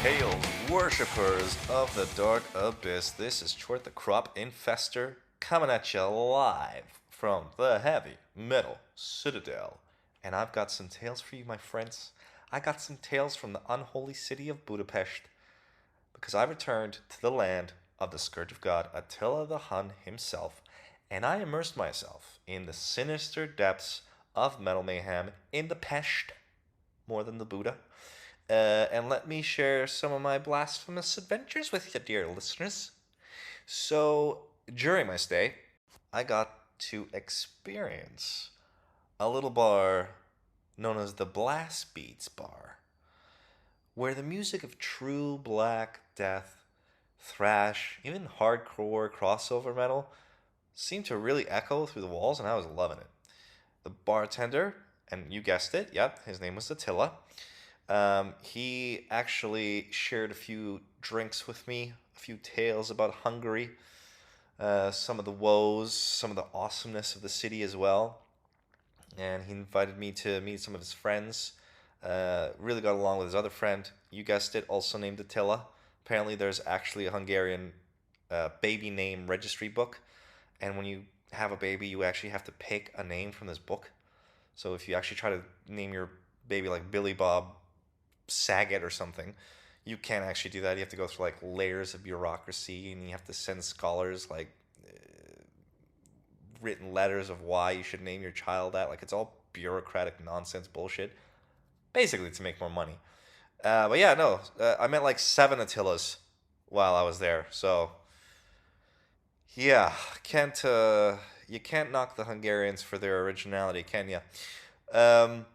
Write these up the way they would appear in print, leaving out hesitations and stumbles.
Hail, worshippers of the dark abyss. This is Chort the Crop Infestor coming at you live from the heavy metal Citadel. And I've got some tales for you, my friends. I got some tales from the unholy city of Budapest because I returned to the land of the Scourge of God, Attila the Hun himself, and I immersed myself in the sinister depths of metal mayhem in the Pest, more than the Buddha. And let me share some of my blasphemous adventures with you, dear listeners. So, during my stay, I got to experience a little bar known as the BlastBeats bar, where the music of true black death, thrash, even hardcore crossover metal seemed to really echo through the walls, and I was loving it. The bartender, and you guessed it, yep, his name was Attila. He actually shared a few drinks with me, a few tales about Hungary, some of the woes, some of the awesomeness of the city as well. And he invited me to meet some of his friends. Really got along with his other friend, you guessed it, also named Attila. Apparently there's actually a Hungarian baby name registry book. And when you have a baby, you actually have to pick a name from this book. So if you actually try to name your baby like Billy Bob Saget or something, you can't actually do that. You have to go through like layers of bureaucracy, and you have to send scholars like written letters of why you should name your child that. Like, it's all bureaucratic nonsense bullshit, basically to make more money. But yeah, no, I met like 7 Attilas while I was there. So yeah, can't you can't knock the Hungarians for their originality, can you? Um,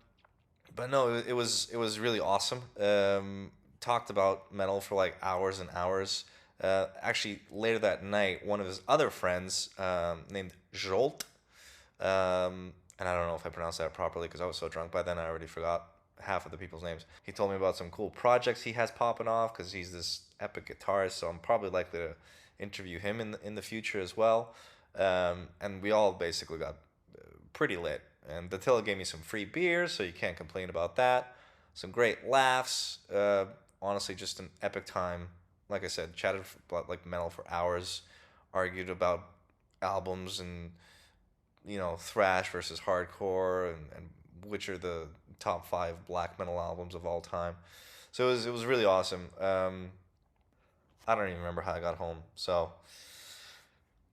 but no, it was really awesome. Talked about metal for like hours and hours. Actually, later that night, one of his other friends, named Chort, and I don't know if I pronounced that properly because I was so drunk by then I already forgot half of the people's names. He told me about some cool projects he has popping off because he's this epic guitarist. So I'm probably likely to interview him in the future as well. And we all basically got pretty lit. And Attila gave me some free beers, so you can't complain about that. Some great laughs. Honestly, just an epic time. Like I said, chatted about like metal for hours, argued about albums and thrash versus hardcore, and which are the top 5 black metal albums of all time. So it was really awesome. I don't even remember how I got home. So,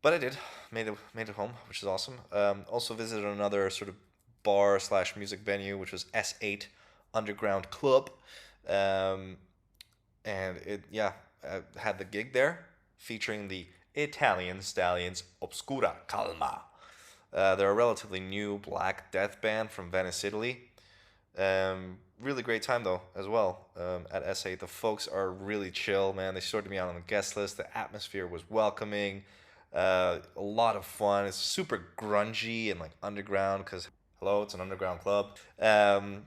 but I did made it home, which is awesome. Also visited another sort of bar slash music venue, which was S8 Underground Club, um, and had the gig there featuring the Italian Stallions Obscura Qalma. They're a relatively new black death band from Venice, Italy. Really great time though as well. At S8, the folks are really chill, man. They sorted me out on the guest list. The atmosphere was welcoming. A lot of fun. It's super grungy and like underground because hello, it's an underground club.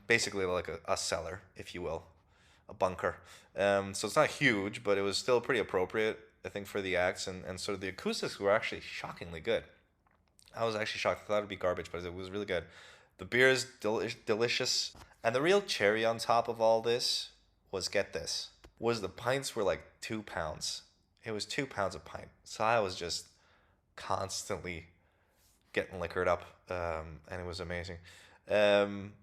Basically like a cellar, if you will, a bunker. So it's not huge, but it was still pretty appropriate, I think, for the acts, and sort of the acoustics were actually shockingly good. I was actually shocked. I thought it'd be garbage, but it was really good. The beer is delicious, and the real cherry on top of all this was, get this, was the pints were like 2 pounds. It was 2 pounds a pint, so I was just constantly getting liquored up, and it was amazing. Um,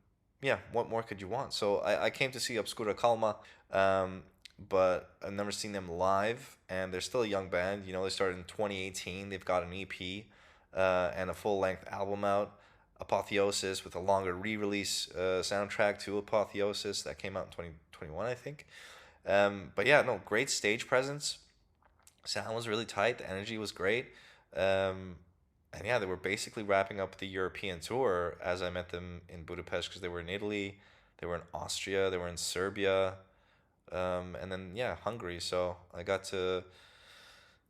yeah, what more could you want? So I came to see Obscura Qalma, but I've never seen them live, and they're still a young band. They started in 2018. They've got an EP and a full length album out, Apotheosis, with a longer re-release soundtrack to Apotheosis that came out in 2021, I think. But yeah, no, great stage presence. Sound was really tight. The energy was great. And yeah, they were basically wrapping up the European tour as I met them in Budapest, because they were in Italy, they were in Austria, they were in Serbia, and then yeah, Hungary. So I got to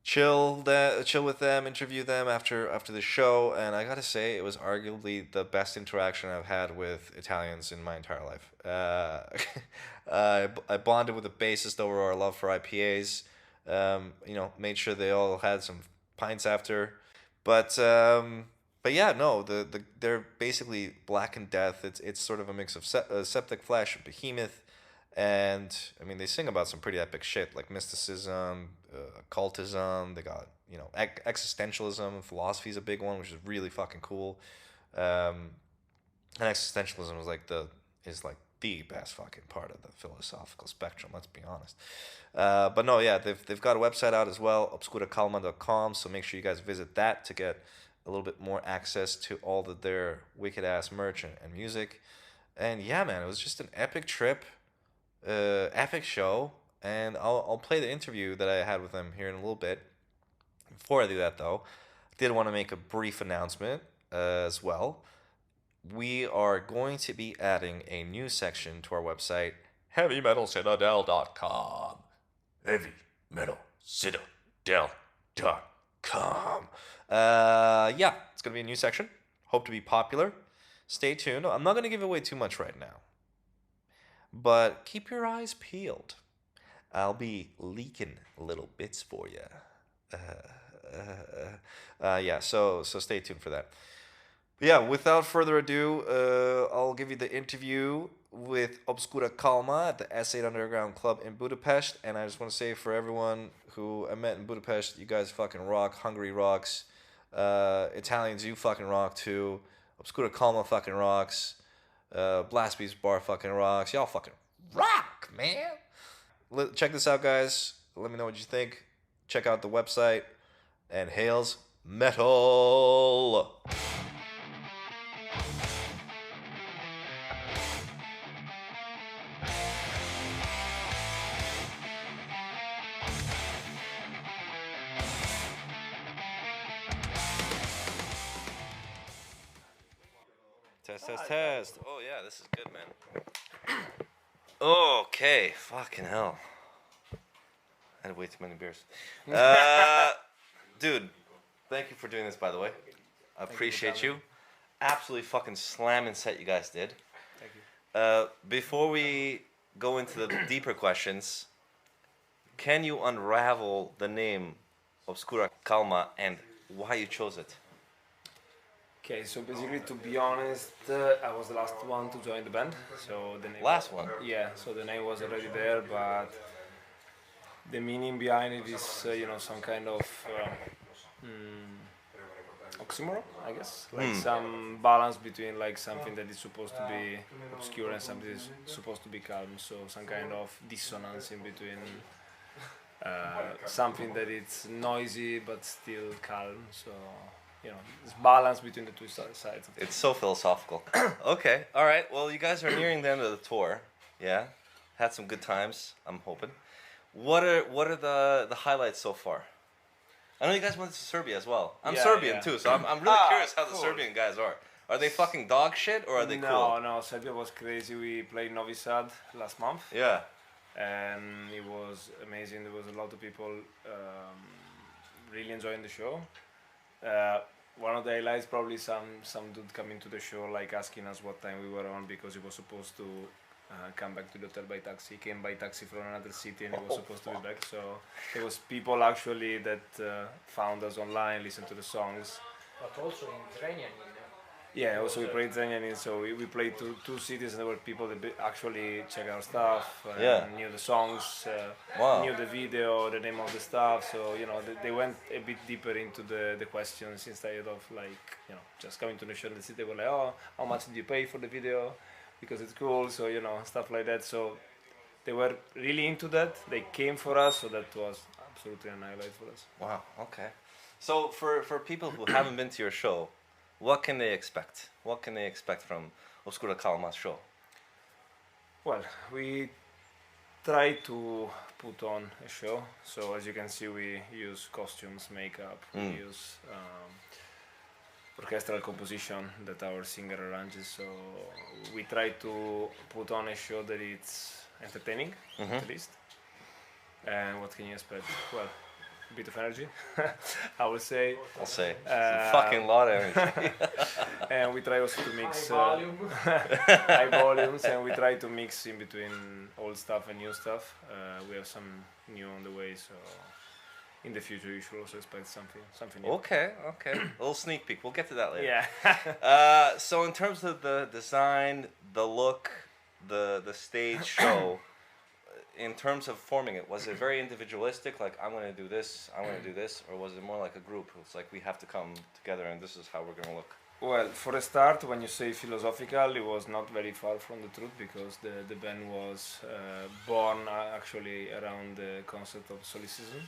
chill with them, interview them after the show, and I gotta say it was arguably the best interaction I've had with Italians in my entire life. I bonded with the bassist over our love for IPAs. Made sure they all had some pints after, but yeah, no, they're basically Blackened Death. It's sort of a mix of Septic Flesh, Behemoth, And I mean, they sing about some pretty epic shit like mysticism, occultism. They got existentialism, philosophy is a big one, which is really fucking cool. Um, and existentialism is like the best fucking part of the philosophical spectrum. Let's be honest. But no, yeah, they've got a website out as well, obscuraqalma.com. So make sure you guys visit that to get a little bit more access to all of their wicked ass merch and music. And yeah, man, it was just an epic trip, epic show. And I'll play the interview that I had with them here in a little bit. Before I do that, though, I did want to make a brief announcement as well. We are going to be adding a new section to our website, heavymetalcitadel.com. Heavymetalcitadel.com. Yeah, it's going to be a new section. Hope to be popular. Stay tuned. I'm not going to give away too much right now, but keep your eyes peeled. I'll be leaking little bits for you. Yeah, so stay tuned for that. Yeah, without further ado, I'll give you the interview with Obscura Qalma at the S8 Underground Club in Budapest. And I just want to say for everyone who I met in Budapest, you guys fucking rock. Hungary rocks. Italians, you fucking rock too. Obscura Qalma fucking rocks. BlastBeat's bar fucking rocks. Y'all fucking rock, man. Check this out, guys. Let me know what you think. Check out the website. And hails metal. Test. Oh, yeah, this is good, man. Okay, fucking hell. I had way too many beers. Dude, thank you for doing this, by the way. I appreciate you. Absolutely fucking slamming set you guys did. Thank you. Before we go into the deeper questions, can you unravel the name Obscura Qalma and why you chose it? Okay, so basically, to be honest, I was the last one to join the band. So the name Last one? Yeah, so the name was already there, but the meaning behind it is, some kind of oxymoron, I guess. Like some balance between like something that is supposed to be obscure and something that is supposed to be calm. So some kind of dissonance in between something that is noisy but still calm. So, it's balance between the two sides of it. It's so philosophical. Okay, all right. Well, you guys are nearing the end of the tour. Yeah, had some good times. I'm hoping. What are the highlights so far? I know you guys went to Serbia as well. I'm Serbian too, so I'm really curious how the Serbian guys are. Are they fucking dog shit or are they cool? No, Serbia was crazy. We played Novi Sad last month. Yeah. And it was amazing. There was a lot of people really enjoying the show. One of the highlights, probably some dude coming to the show, like asking us what time we were on because he was supposed to come back to the hotel by taxi. He came by taxi from another city and he was supposed to be back. So there was people actually that found us online, listened to the songs. But also in Zrenjanin. Yeah, also we played Zrenjanin, so we played two cities and there were people that actually checked our stuff, knew the songs, knew the video, the name of the stuff, so they went a bit deeper into the questions instead of just coming to the show and they were like, oh, how much did you pay for the video, because it's cool, so stuff like that. So they were really into that, they came for us, so that was absolutely an highlight for us. Wow, okay. So for people who haven't been to your show, what can they expect? What can they expect from Obscura Qalma's show? Well, we try to put on a show. So as you can see, we use costumes, makeup, we use orchestral composition that our singer arranges. So we try to put on a show that it's entertaining, at least. And what can you expect? Well, a bit of energy, I would say. I'll say. A fucking lot of energy. And we try also to mix high volumes, and we try to mix in between old stuff and new stuff. We have some new on the way, so in the future you should also expect something new. Okay. A little sneak peek. We'll get to that later. Yeah. So in terms of the design, the look, the stage show, in terms of forming it, was it very individualistic? Like, I'm going to do this, I'm going to do this, or was it more like a group? It's like we have to come together, and this is how we're going to look. Well, for a start, when you say philosophical, it was not very far from the truth because the band was born actually around the concept of solipsism.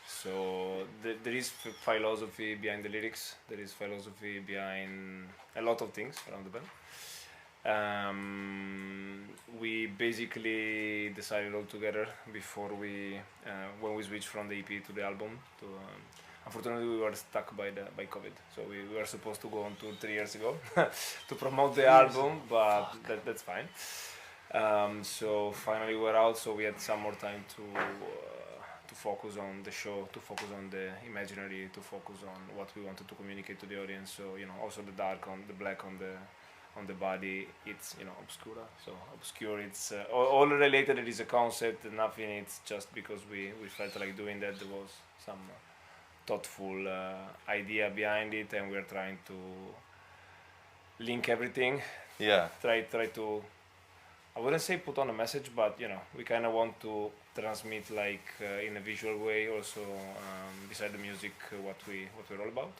So there is philosophy behind the lyrics. There is philosophy behind a lot of things around the band. We basically decided all together before when we switched from the EP to the album. Unfortunately, we were stuck by COVID, so we were supposed to go on tour 3 years ago to promote the album, but that's fine. So finally we're out, so we had some more time to focus on the show, to focus on the imaginary, to focus on what we wanted to communicate to the audience. So also the dark on the black on the body, it's obscura. So obscure, it's all related. It is a concept, nothing. It's just because we felt like doing that. There was some thoughtful idea behind it, and we're trying to link everything. Yeah. Try to, I wouldn't say put on a message, but we kind of want to transmit like in a visual way also beside the music what we're all about.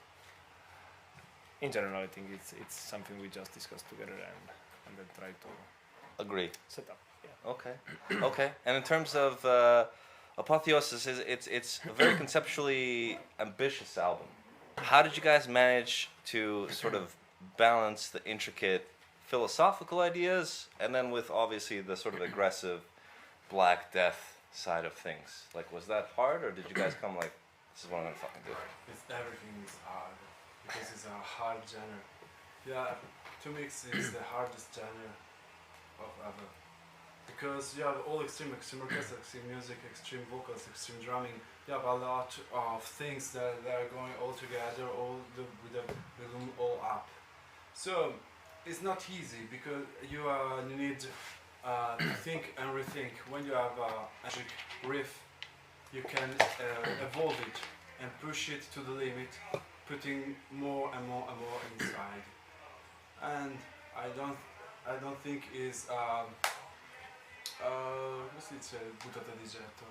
In general, I think it's something we just discussed together and then try to agree set up. Yeah. Okay. Okay. And in terms of Apotheosis, it's a very conceptually ambitious album. How did you guys manage to sort of balance the intricate philosophical ideas and then with obviously the sort of aggressive Black Death side of things? Like, was that hard, or did you guys come like, this is what I'm gonna fucking do? Everything is hard because it's a hard genre. Yeah, to mix is the hardest genre of ever. Because you have all extreme orchestra, extreme music, extreme vocals, extreme drumming. You have a lot of things that are going all together, with the rhythm all up. So it's not easy because you need to think and rethink. When you have a magic riff, you can evolve it and push it to the limit, putting more and more and more inside. And I don't think is buttata di getto.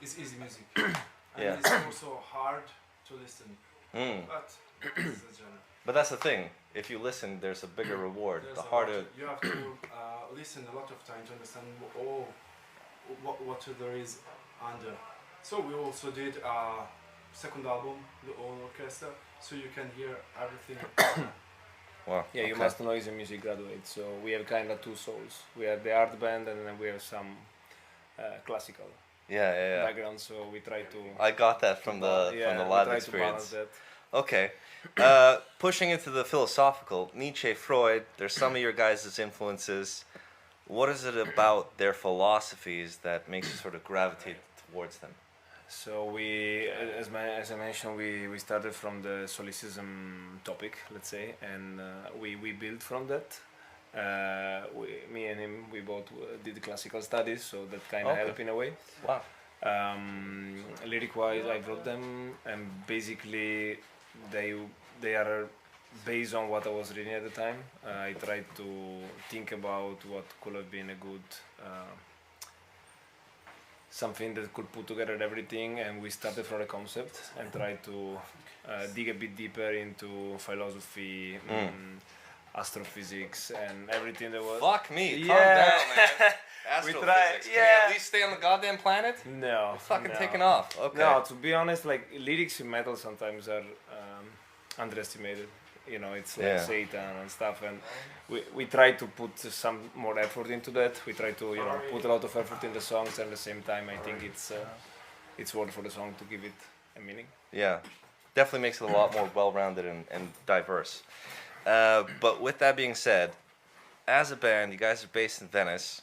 It's easy music, and Yeah. it's also hard to listen. But it's a genre. But that's the thing. If you listen, there's a bigger reward. There's The a harder. lot. You have to listen a lot of time to understand what there is under. So we also did a second album, the all orchestra, so you can hear everything. Wow. Yeah, you must know he's a music graduate, so we have kind of two souls. We have the art band, and then we have some classical background. So we try to. I got that from the live experience. Okay, pushing into the philosophical, Nietzsche, Freud. There's some of your guys' influences. What is it about their philosophies that makes you sort of gravitate towards them? So we, as I mentioned, we started from the solipsism topic, let's say, and we built from that. Me and him, we both did classical studies, so that kind of helped in a way. Wow. Lyric-wise, I wrote them, and basically they are based on what I was reading at the time. I tried to think about what could have been a good. Something that could put together everything, and we started from a concept and tried to dig a bit deeper into philosophy, astrophysics, and everything that was. Fuck me, calm down, man. We Astrophysics. tried, Can you at least stay on the goddamn planet? No, You're fucking no. taking off. Okay. No, to be honest, like lyrics in metal sometimes are underestimated. It's like Satan and stuff, and we try to put some more effort into that. We try to put a lot of effort in the songs, and at the same time I think it's worth for the song to give it a meaning. Yeah, definitely makes it a lot more well-rounded and diverse. But with that being said, as a band, you guys are based in Venice.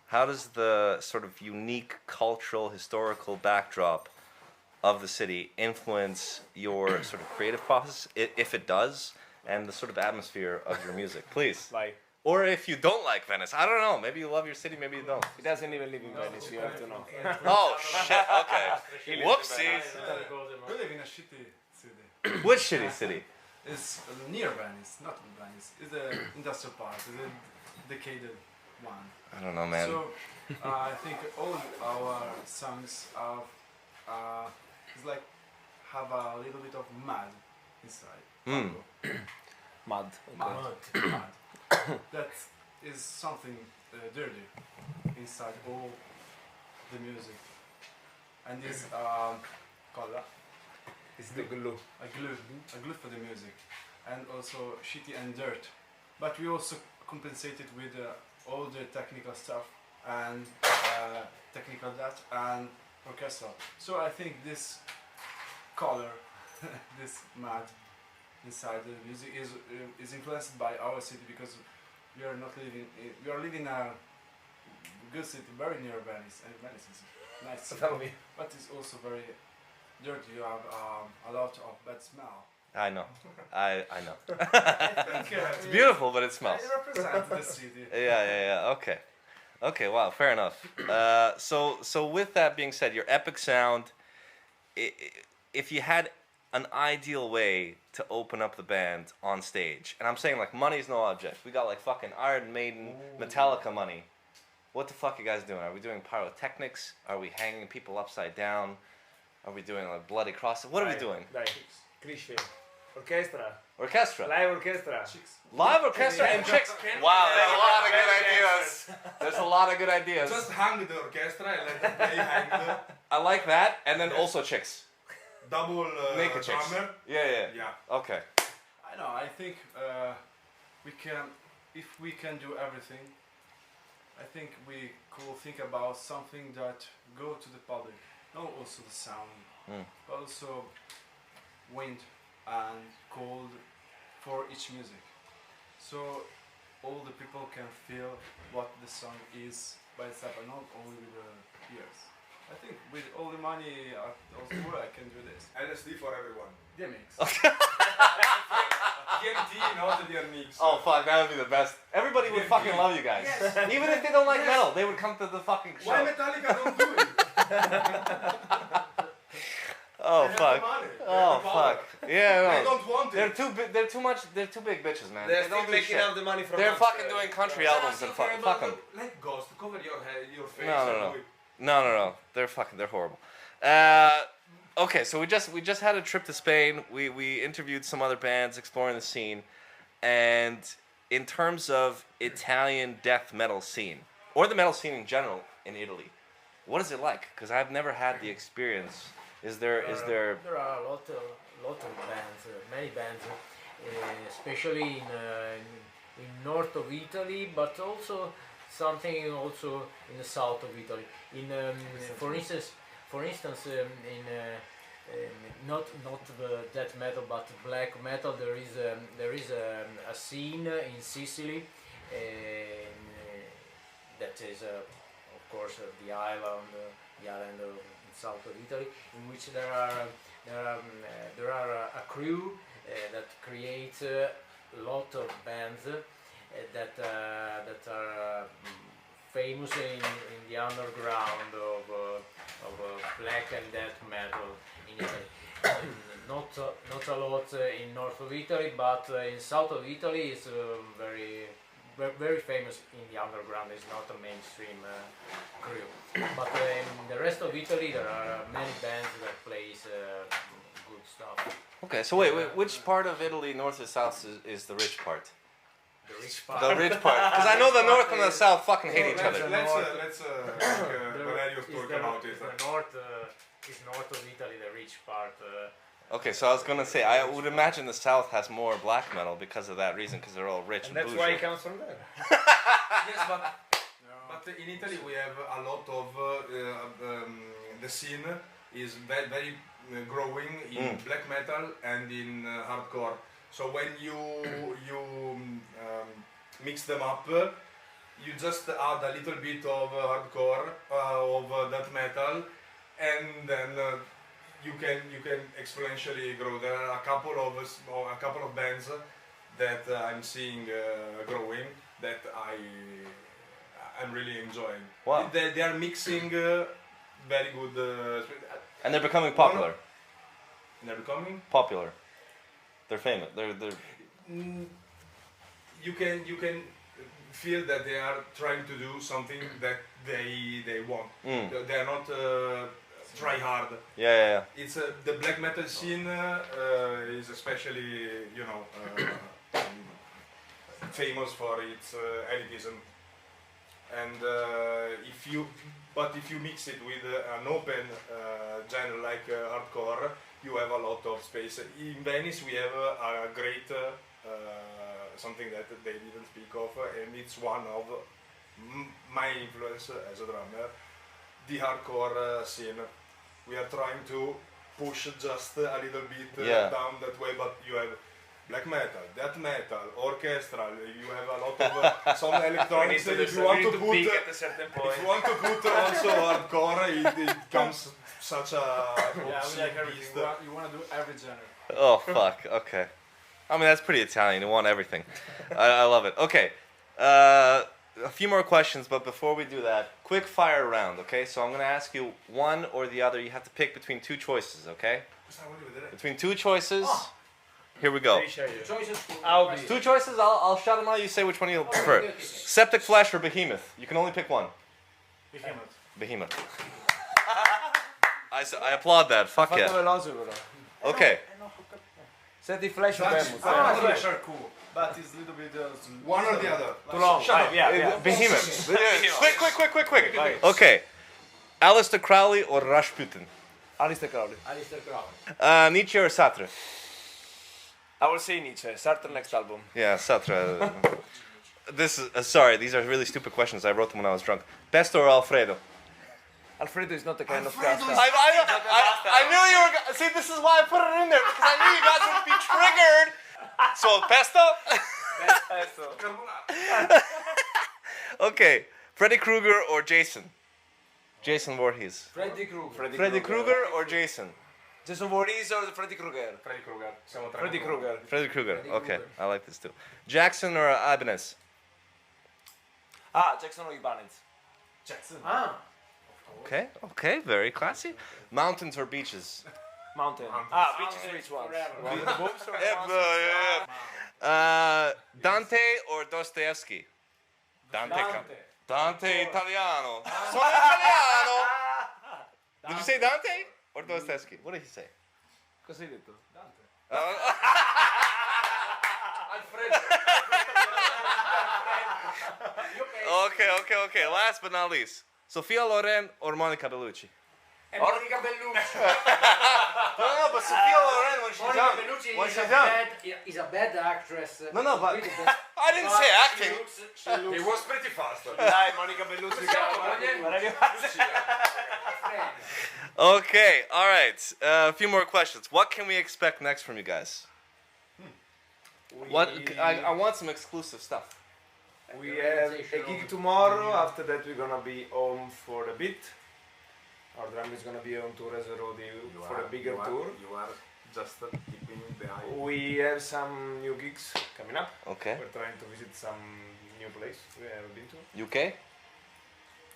How does the sort of unique cultural, historical backdrop of the city influence your sort of creative process, if it does? And the sort of atmosphere of your music, please. Like, or if you don't like Venice, I don't know. Maybe you love your city, maybe you don't. he doesn't even live in Venice. You have to know. Oh shit! Okay. Whoopsies. We live in a shitty city. Which shitty city? It's near Venice, not in Venice. It's the industrial part. It's a decayed one. I don't know, man. So I think all our songs is like have a little bit of mud inside. Mud. Mud. That is something dirty inside all the music, and this colla. It's the glue. A glue for the music, and also shitty and dirt. But we also compensated with all the technical stuff and technical that and orchestral. So I think this color, this mud inside the music is influenced by our city because we are not living. We are living in a good city, very near Venice, and Venice is a nice city. Tell me. But it's also very dirty. You have a lot of bad smell. I know. I know. I think, It's beautiful, but it smells. It represents the city. Yeah. Okay. Okay. Wow. Fair enough. So with that being said, your epic sound. If you had an ideal way to open up the band on stage, and I'm saying like money's no object. We got like fucking Iron Maiden, Metallica money. What the fuck are you guys doing? Are we doing pyrotechnics? Are we hanging people upside down? Are we doing like bloody crosses? What are we doing? Dai, Clisce. Orchestra. Orchestra. Live orchestra. Live orchestra and chicks. Wow, there's a lot of good ideas. There's a lot of good ideas. Just hang the orchestra and let them play hanged. I like that, and then also chicks. Double Naked chicks. drummer. Yeah. Okay. I know. I think we can, if we can do everything. I think we could think about something that go to the public. Not also the sound, but also wind and cold for each music. So all the people can feel what the song is by itself, and not only with the ears. I think with all the money also I can do this. LSD for everyone. Gimmicks. TNT, not the mix. Oh fuck, that would be the best. Everybody would fucking love you guys. Yes. Even if they don't like metal, they would come to the fucking show. Why Metallica don't do it? Oh They have fuck. the money. They Oh have the power. fuck. Yeah, They no. don't want They're it. too big. They're too much. They're too big bitches, man. They're They don't still do making shit. out the money from They're us, fucking doing country albums and Okay, fuck them. Let Ghost cover your face. No. and do it. No. They're horrible. Okay, so we just had a trip to Spain. We interviewed some other bands exploring the scene, and in terms of Italian death metal scene or the metal scene in general in Italy, what is it like? Because I've never had the experience. Is there? There are a lot of bands, many bands, especially in north of Italy, but also something also in the south of Italy. For instance, in not the death metal, but black metal, there is a scene in Sicily, that is of course the island of south of Italy, in which there are a crew that creates a lot of bands that are famous in the underground of black and death metal in Italy. Not a lot in north of Italy, but in south of Italy is very famous in the underground. It's not a mainstream crew, but in the rest of Italy there are many bands that plays good stuff. Okay, so wait, which part of Italy, north or south, is the rich part? The rich part. The rich part, because I know the north and the south fucking hate each Let's other. Valerio talk about it. The north is north of Italy, the rich part. Okay, so I was gonna say, I would imagine the south has more black metal because of that reason, because they're all rich and And that's bougie. why he comes from there. Yes, but in Italy we have a lot of the scene is very growing in black metal and in hardcore. So when you mix them up, you just add a little bit of hardcore of death metal, and then you can exponentially grow. There are a couple of bands that I'm seeing growing that I'm really enjoying. Wow. They are mixing very good. And they're becoming popular. They're becoming. Popular. They're famous. They're. You can feel that they are trying to do something that they want. They are not try hard. Yeah. It's the black metal scene is especially famous for its elitism, and if you mix it with an open genre like hardcore, you have a lot of space. In Venice we have a great something that they didn't speak of, and it's one of my influence as a drummer, the hardcore scene. We are trying to push just a little bit down that way, but you have black metal, death metal, orchestral. You have a lot of some electronics. If you want to put, at a certain point. if you want to put also hardcore, it comes such a everything. You want to do every genre. Oh fuck. Okay. I mean that's pretty Italian. You want everything. I love it. Okay. A few more questions, but before we do that, quick fire round. Okay. So I'm gonna ask you one or the other. You have to pick between two choices. Okay. Between two choices. Here we go. Two choices. I'll shout them out. You say which one you prefer. Okay. Septic Flesh or Behemoth. You can only pick one. Behemoth. I applaud that. Fuck Fatto yeah. veloce però. Okay. Senti Flash o Behemoth. Flash are cool, but it's a little bit One or the other. Too long. Shut up. Yeah. Behemoth. Quick. Okay. Aleister Crowley or Rasputin? Alistair Crowley. Nietzsche or Sartre? I will say Nietzsche. Start the next album. Yeah, Sartre. This is sorry. These are really stupid questions. I wrote them when I was drunk. Pesto or Alfredo? Alfredo is not the kind of pasta. I knew you were. See, this is why I put it in there because I knew you guys would be triggered. So pesto. Okay, Freddy Krueger or Jason? Jason Voorhees. Freddy Krueger. Freddy Krueger or Jason? Jason Voorhees or Freddy Krueger? Freddy Krueger. Freddy Krueger. Okay, I like this too. Jackson or Ibanez? Jackson or Ibanez? Jackson. Okay, very classy. Mountains or beaches? Mountain. Beaches which ones? The boobs or Dante or Dostoevsky? Dante Italiano. Sono italiano. Did you say Dante or Dostoevsky? What did he say? Cosa hai detto? Okay. Last but not least, Sofia Loren or Monica Bellucci? Monica Bellucci. No, but Sofia Loren when she's Monica young. Bellucci When she's young. is a bad actress. No, but Really bad. I didn't say acting. It was pretty fast. Dai, Monica Bellucci. Okay, all right. A few more questions. What can we expect next from you guys? I want some exclusive stuff. We have a gig tomorrow. After that, we're gonna be home for a bit. Our drummer is gonna be on tour as a roadie for a bigger tour. You are just keeping the eye. We have some new gigs coming up. Okay. We're trying to visit some new place we haven't been to. UK?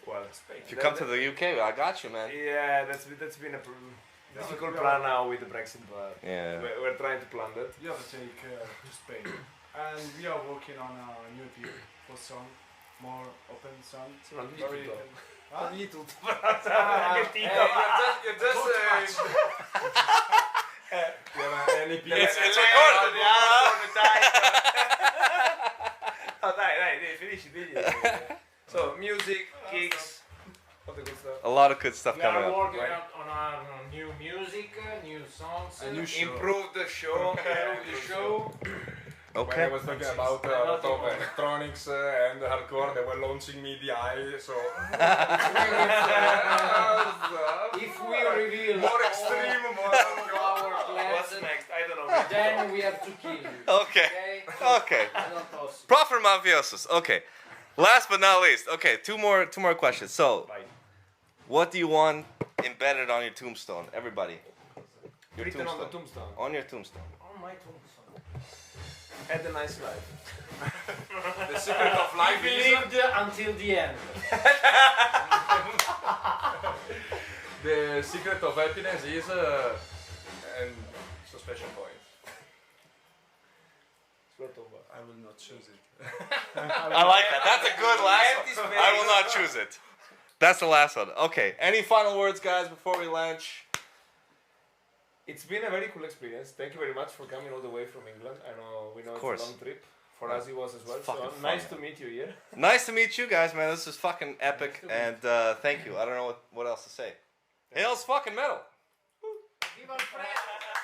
Well, If you come to the UK, I got you, man. yeah, that's been a difficult plan now with the Brexit, but Yeah. we're trying to plan that. You have to take to Spain, and we are working on a new EP for song, more open song. Very. Huh? Togli tutto. You're just It's recorded. Dai, finisci, digli. So, music, gigs, all the good stuff. A lot of good stuff We are coming up. working on our new music, new songs. A new show. Improve the show. When I Okay. was talking about a lot of electronics and hardcore, they were launching me the eye, so If we reveal more extreme, more our What's plans, next? I don't know. then we have to kill you. Okay. Okay? Okay. It's not possible. Proper mafiosos. Okay. Last but not least. Okay, two more questions. So, Vai. what do you want embedded on your tombstone? Everybody. Your Written on the tombstone. On your tombstone. On my tombstone. Had a nice life. the secret of life We is lived until the end. the secret of happiness is and it's a special point. October. I will not choose it. I like that. That's a good last one. I will not choose it. That's the last one. Okay. Any final words, guys, before we launch? It's been a very cool experience. Thank you very much for coming all the way from England. I know we know it's a long trip. For us it was as well. So nice to meet you here. Nice to meet you guys, man. This is fucking epic, and thank you. I don't know what else to say. Hails fucking metal. Viva el Fred!